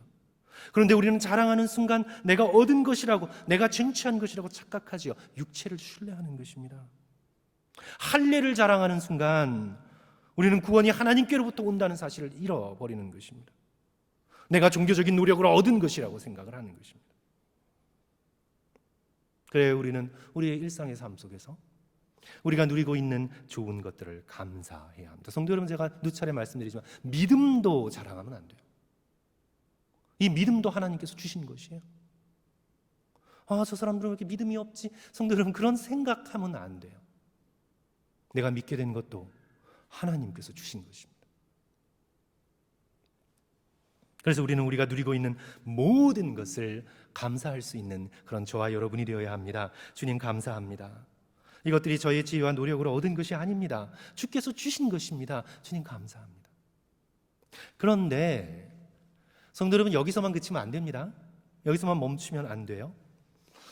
그런데 우리는 자랑하는 순간 내가 얻은 것이라고, 내가 쟁취한 것이라고 착각하지요. 육체를 신뢰하는 것입니다. 할례를 자랑하는 순간 우리는 구원이 하나님께로부터 온다는 사실을 잃어버리는 것입니다. 내가 종교적인 노력으로 얻은 것이라고 생각을 하는 것입니다. 그래, 우리는 우리의 일상의 삶 속에서 우리가 누리고 있는 좋은 것들을 감사해야 합니다. 성도 여러분, 제가 누차례 말씀드리지만 믿음도 자랑하면 안 돼요. 이 믿음도 하나님께서 주신 것이에요. 저 사람들은 왜 이렇게 믿음이 없지? 성도 여러분, 그런 생각하면 안 돼요. 내가 믿게 된 것도 하나님께서 주신 것입니다. 그래서 우리는 우리가 누리고 있는 모든 것을 감사할 수 있는 그런 저와 여러분이 되어야 합니다. 주님 감사합니다. 이것들이 저의 지혜와 노력으로 얻은 것이 아닙니다. 주께서 주신 것입니다. 주님 감사합니다. 그런데 성도 여러분, 여기서만 그치면 안 됩니다. 여기서만 멈추면 안 돼요.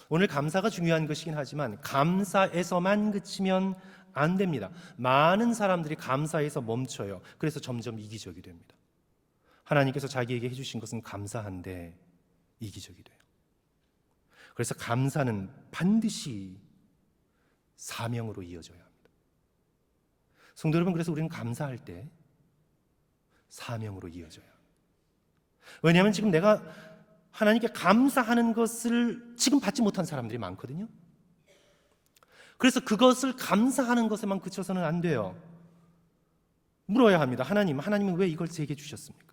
오늘 감사가 중요한 것이긴 하지만 감사에서만 그치면 안 됩니다. 많은 사람들이 감사에서 멈춰요. 그래서 점점 이기적이 됩니다. 하나님께서 자기에게 해주신 것은 감사한데 이기적이 돼요. 그래서 감사는 반드시 사명으로 이어져야 합니다. 성도 여러분, 그래서 우리는 감사할 때 사명으로 이어져야 합니다. 왜냐하면 지금 내가 하나님께 감사하는 것을 지금 받지 못한 사람들이 많거든요. 그래서 그것을 감사하는 것에만 그쳐서는 안 돼요. 물어야 합니다. 하나님은 왜 이걸 제게 주셨습니까?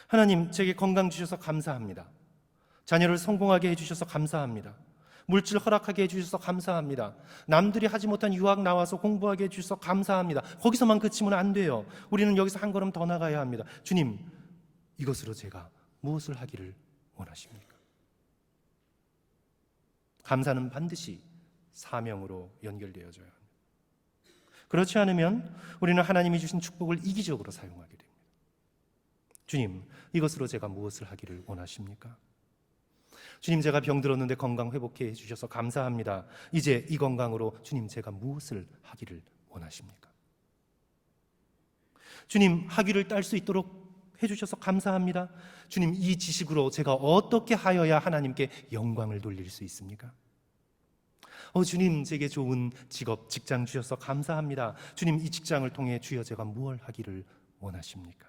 하나님, 제게 건강 주셔서 감사합니다. 자녀를 성공하게 해주셔서 감사합니다. 물질 허락하게 해주셔서 감사합니다. 남들이 하지 못한 유학 나와서 공부하게 해주셔서 감사합니다. 거기서만 그치면 안 돼요. 우리는 여기서 한 걸음 더 나가야 합니다. 주님, 이것으로 제가 무엇을 하기를 원하십니까? 감사는 반드시 사명으로 연결되어져야 합니다. 그렇지 않으면 우리는 하나님이 주신 축복을 이기적으로 사용하게 됩니다. 주님, 이것으로 제가 무엇을 하기를 원하십니까? 주님, 제가 병들었는데 건강 회복해 주셔서 감사합니다. 이제 이 건강으로 주님, 제가 무엇을 하기를 원하십니까? 주님, 학위를 딸 수 있도록 해주셔서 감사합니다. 주님, 이 지식으로 제가 어떻게 하여야 하나님께 영광을 돌릴 수 있습니까? 주님, 제게 좋은 직업, 직장 주셔서 감사합니다. 주님, 이 직장을 통해 주여 제가 무엇을 하기를 원하십니까?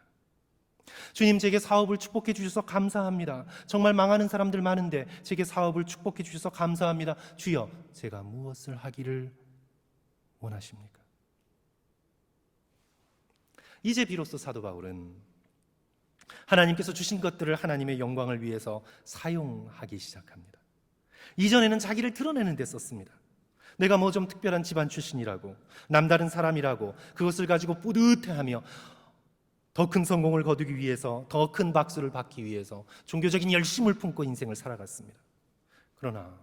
주님, 제게 사업을 축복해 주셔서 감사합니다. 정말 망하는 사람들 많은데 제게 사업을 축복해 주셔서 감사합니다. 주여, 제가 무엇을 하기를 원하십니까? 이제 비로소 사도 바울은 하나님께서 주신 것들을 하나님의 영광을 위해서 사용하기 시작합니다. 이전에는 자기를 드러내는 데 썼습니다. 내가 뭐 좀 특별한 집안 출신이라고, 남다른 사람이라고 그것을 가지고 뿌듯해하며 더 큰 성공을 거두기 위해서, 더 큰 박수를 받기 위해서 종교적인 열심을 품고 인생을 살아갔습니다. 그러나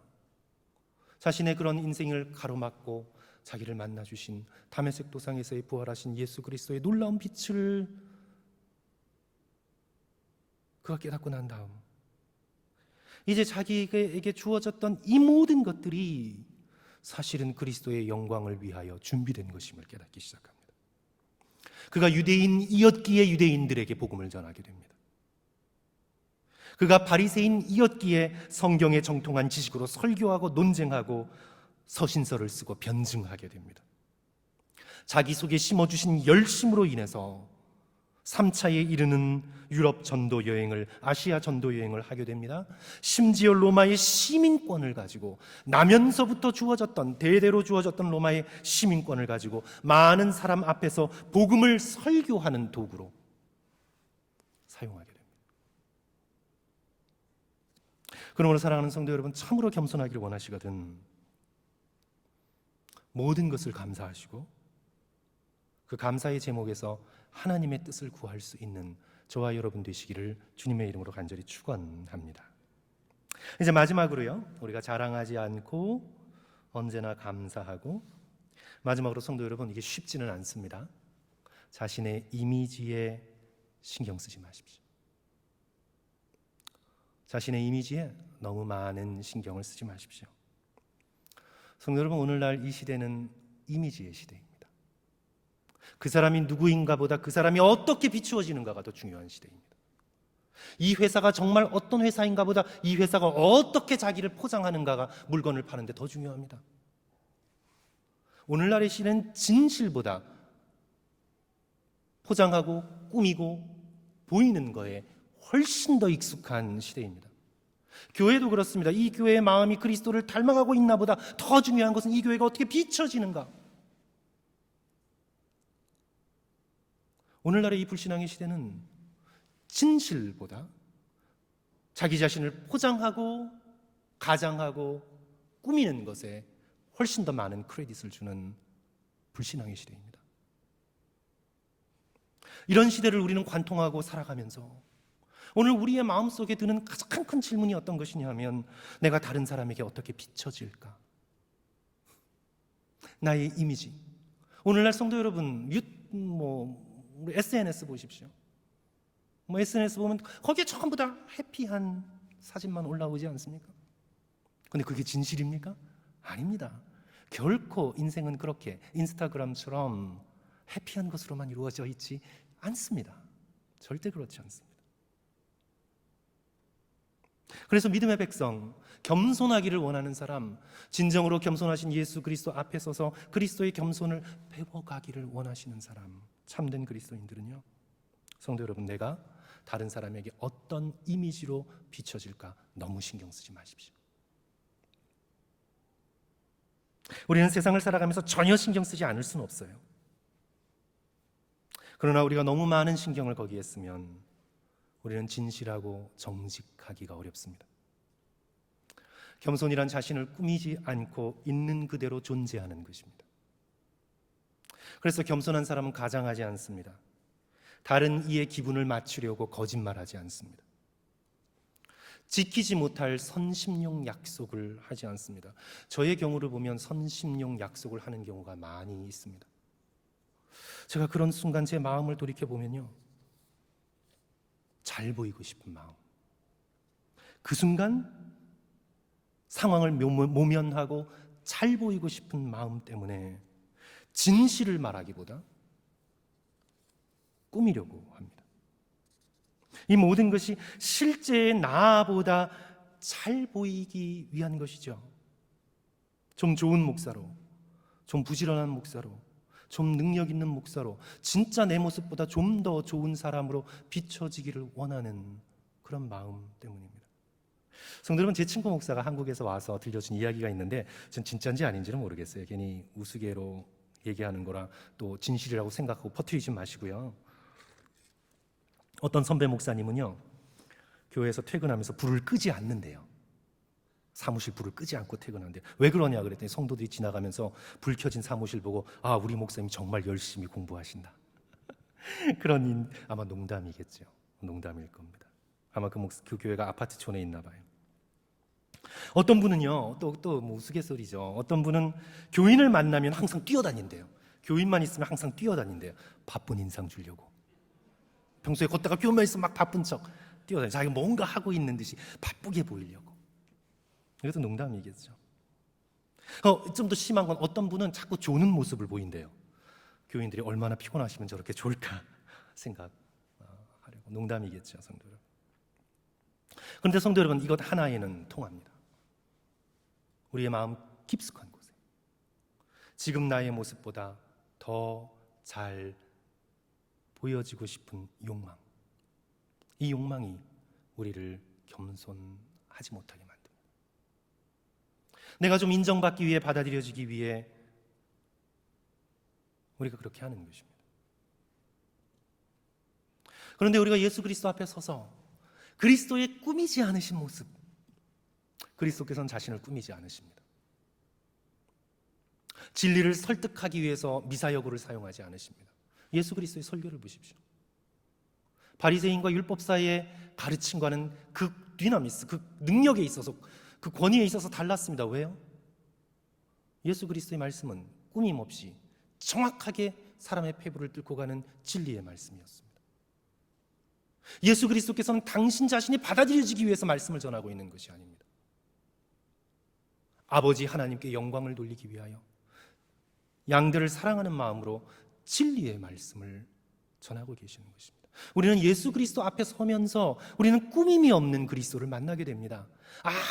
자신의 그런 인생을 가로막고 자기를 만나주신 다메섹 도상에서의 부활하신 예수 그리스도의 놀라운 빛을 그가 깨닫고 난 다음 이제 자기에게 주어졌던 이 모든 것들이 사실은 그리스도의 영광을 위하여 준비된 것임을 깨닫기 시작합니다. 그가 유대인이었기에 유대인들에게 복음을 전하게 됩니다. 그가 바리새인이었기에 성경에 정통한 지식으로 설교하고 논쟁하고 서신서를 쓰고 변증하게 됩니다. 자기 속에 심어주신 열심으로 인해서 3차에 이르는 유럽 전도 여행을, 아시아 전도 여행을 하게 됩니다. 심지어 로마의 시민권을 가지고, 나면서부터 주어졌던, 대대로 주어졌던 로마의 시민권을 가지고 많은 사람 앞에서 복음을 설교하는 도구로 사용하게 됩니다. 그러므로 사랑하는 성도 여러분, 참으로 겸손하기를 원하시거든 모든 것을 감사하시고 그 감사의 제목에서 하나님의 뜻을 구할 수 있는 저와 여러분 되시기를 주님의 이름으로 간절히 축원합니다. 이제 마지막으로요, 우리가 자랑하지 않고 언제나 감사하고, 마지막으로 성도 여러분, 이게 쉽지는 않습니다. 자신의 이미지에 신경 쓰지 마십시오. 자신의 이미지에 너무 많은 신경을 쓰지 마십시오. 성도 여러분, 오늘날 이 시대는 이미지의 시대입니다. 그 사람이 누구인가 보다 그 사람이 어떻게 비추어지는가가 더 중요한 시대입니다. 이 회사가 정말 어떤 회사인가 보다 이 회사가 어떻게 자기를 포장하는가가 물건을 파는데 더 중요합니다. 오늘날의 시대는 진실보다 포장하고 꾸미고 보이는 거에 훨씬 더 익숙한 시대입니다. 교회도 그렇습니다. 이 교회의 마음이 그리스도를 닮아가고 있나 보다 더 중요한 것은 이 교회가 어떻게 비춰지는가. 오늘날의 이 불신앙의 시대는 진실보다 자기 자신을 포장하고 가장하고 꾸미는 것에 훨씬 더 많은 크레딧을 주는 불신앙의 시대입니다. 이런 시대를 우리는 관통하고 살아가면서 오늘 우리의 마음속에 드는 가장 큰 질문이 어떤 것이냐면, 내가 다른 사람에게 어떻게 비춰질까? 나의 이미지. 오늘날 성도 여러분, 우리 SNS 보십시오. SNS 보면 거기에 전부 다 해피한 사진만 올라오지 않습니까? 근데 그게 진실입니까? 아닙니다. 결코 인생은 그렇게 인스타그램처럼 해피한 것으로만 이루어져 있지 않습니다. 절대 그렇지 않습니다. 그래서 믿음의 백성, 겸손하기를 원하는 사람, 진정으로 겸손하신 예수 그리스도 앞에 서서 그리스도의 겸손을 배워가기를 원하시는 사람, 참된 그리스도인들은요, 성도 여러분, 내가 다른 사람에게 어떤 이미지로 비춰질까 너무 신경 쓰지 마십시오. 우리는 세상을 살아가면서 전혀 신경 쓰지 않을 수는 없어요. 그러나 우리가 너무 많은 신경을 거기에 쓰면 우리는 진실하고 정직하기가 어렵습니다. 겸손이란 자신을 꾸미지 않고 있는 그대로 존재하는 것입니다. 그래서 겸손한 사람은 가장하지 않습니다. 다른 이의 기분을 맞추려고 거짓말하지 않습니다. 지키지 못할 선심용 약속을 하지 않습니다. 저의 경우를 보면 선심용 약속을 하는 경우가 많이 있습니다. 제가 그런 순간 제 마음을 돌이켜보면요, 잘 보이고 싶은 마음, 그 순간 상황을 모면하고 잘 보이고 싶은 마음 때문에 진실을 말하기보다 꾸미려고 합니다. 이 모든 것이 실제의 나보다 잘 보이기 위한 것이죠. 좀 좋은 목사로, 좀 부지런한 목사로, 좀 능력 있는 목사로, 진짜 내 모습보다 좀 더 좋은 사람으로 비춰지기를 원하는 그런 마음 때문입니다. 성도 여러분, 제 친구 목사가 한국에서 와서 들려준 이야기가 있는데 전 진짜인지 아닌지는 모르겠어요. 괜히 우스개로 얘기하는 거라 또 진실이라고 생각하고 퍼뜨리지 마시고요. 어떤 선배 목사님은요, 교회에서 퇴근하면서 불을 끄지 않는데요. 사무실 불을 끄지 않고 퇴근하는데 왜 그러냐 그랬더니 성도들이 지나가면서 불 켜진 사무실 보고 아, 우리 목사님 정말 열심히 공부하신다. 그런 아마 농담이겠죠. 농담일 겁니다. 아마 그 교회가 아파트촌에 있나 봐요. 어떤 분은요, 또 뭐 우스갯소리죠. 어떤 분은 교인을 만나면 항상 뛰어다닌대요. 교인만 있으면 항상 뛰어다닌대요. 바쁜 인상 주려고. 평소에 걷다가 교인만 있으면 막 바쁜 척 뛰어다니죠. 자기가 뭔가 하고 있는 듯이 바쁘게 보이려고. 이것도 농담이겠죠. 좀 더 심한 건 어떤 분은 자꾸 조는 모습을 보인대요. 교인들이 얼마나 피곤하시면 저렇게 졸까 생각하려고. 농담이겠죠, 성도 여러분. 그런데 성도 여러분, 이것 하나에는 통합니다. 우리의 마음 깊숙한 곳에 지금 나의 모습보다 더 잘 보여지고 싶은 욕망, 이 욕망이 우리를 겸손하지 못하게 만듭니다. 내가 좀 인정받기 위해, 받아들여지기 위해 우리가 그렇게 하는 것입니다. 그런데 우리가 예수 그리스도 앞에 서서 그리스도의 꾸미지 않으신 모습, 그리스도께서는 자신을 꾸미지 않으십니다. 진리를 설득하기 위해서 미사여구를 사용하지 않으십니다. 예수 그리스도의 설교를 보십시오. 바리새인과 율법사의 가르침과는 그 디나미스, 그 능력에 있어서, 그 권위에 있어서 달랐습니다. 왜요? 예수 그리스도의 말씀은 꾸밈 없이 정확하게 사람의 폐부를 뚫고 가는 진리의 말씀이었습니다. 예수 그리스도께서는 당신 자신이 받아들여지기 위해서 말씀을 전하고 있는 것이 아닙니다. 아버지 하나님께 영광을 돌리기 위하여 양들을 사랑하는 마음으로 진리의 말씀을 전하고 계시는 것입니다. 우리는 예수 그리스도 앞에 서면서 우리는 꾸밈이 없는 그리스도를 만나게 됩니다.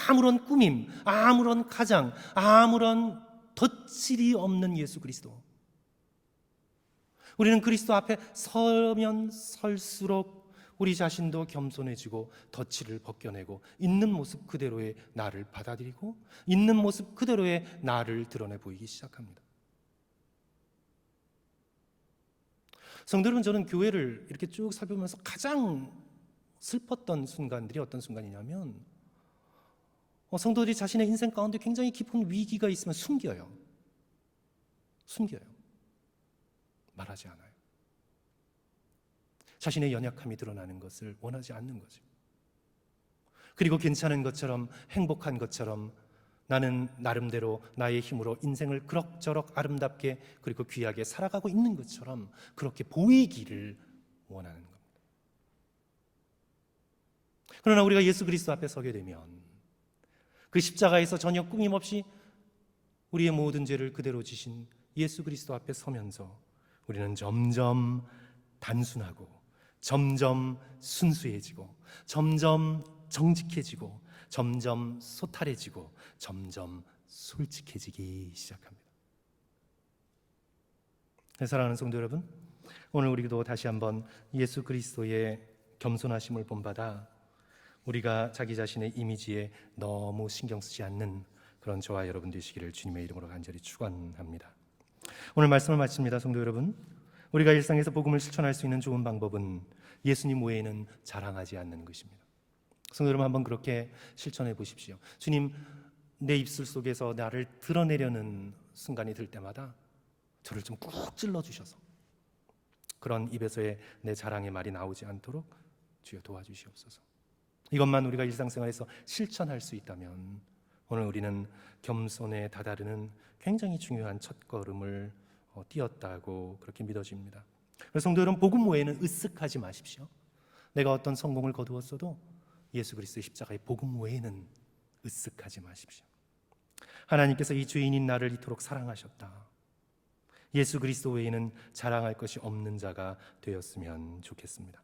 아무런 꾸밈, 아무런 가장, 아무런 덧칠이 없는 예수 그리스도. 우리는 그리스도 앞에 서면 설수록 우리 자신도 겸손해지고 덧칠을 벗겨내고 있는 모습 그대로의 나를 받아들이고 있는 모습 그대로의 나를 드러내 보이기 시작합니다. 성도 여러분, 저는 교회를 이렇게 쭉 살펴보면서 가장 슬펐던 순간들이 어떤 순간이냐면 성도들이 자신의 인생 가운데 굉장히 깊은 위기가 있으면 숨겨요. 말하지 않아요. 자신의 연약함이 드러나는 것을 원하지 않는 거죠. 그리고 괜찮은 것처럼, 행복한 것처럼 나는 나름대로 나의 힘으로 인생을 그럭저럭 아름답게 그리고 귀하게 살아가고 있는 것처럼 그렇게 보이기를 원하는 겁니다. 그러나 우리가 예수 그리스도 앞에 서게 되면 그 십자가에서 전혀 꾸밈없이 우리의 모든 죄를 그대로 지신 예수 그리스도 앞에 서면서 우리는 점점 단순하고 점점 순수해지고 점점 정직해지고 점점 소탈해지고 점점 솔직해지기 시작합니다. 사랑하는 성도 여러분, 오늘 우리도 다시 한번 예수 그리스도의 겸손하심을 본받아 우리가 자기 자신의 이미지에 너무 신경 쓰지 않는 그런 저와 여러분 되시기를 주님의 이름으로 간절히 축원합니다. 오늘 말씀을 마칩니다. 성도 여러분, 우리가 일상에서 복음을 실천할 수 있는 좋은 방법은 예수님 외에는 자랑하지 않는 것입니다. 성도 여러분, 한번 그렇게 실천해 보십시오. 주님, 내 입술 속에서 나를 드러내려는 순간이 들 때마다 저를 좀 꾹 찔러주셔서 그런 입에서의 내 자랑의 말이 나오지 않도록 주여 도와주시옵소서. 이것만 우리가 일상생활에서 실천할 수 있다면 오늘 우리는 겸손에 다다르는 굉장히 중요한 첫걸음을 띄었다고 그렇게 믿어집니다. 그래서 성도 여러분, 복음 외에는 으쓱하지 마십시오. 내가 어떤 성공을 거두었어도 예수 그리스도의 십자가의 복음 외에는 으쓱하지 마십시오. 하나님께서 이 죄인인 나를 이토록 사랑하셨다. 예수 그리스도 외에는 자랑할 것이 없는 자가 되었으면 좋겠습니다.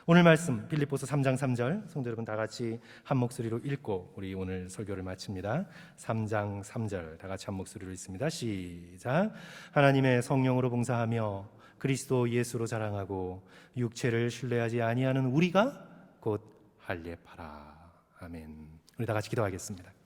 오늘 말씀 빌립보서 3장 3절 성도 여러분 다 같이 한 목소리로 읽고 우리 오늘 설교를 마칩니다. 3장 3절 다 같이 한 목소리로 읽습니다. 시작. 하나님의 성령으로 봉사하며 그리스도 예수로 자랑하고 육체를 신뢰하지 아니하는 우리가 곧 할례파라. 아멘. 우리 다 같이 기도하겠습니다.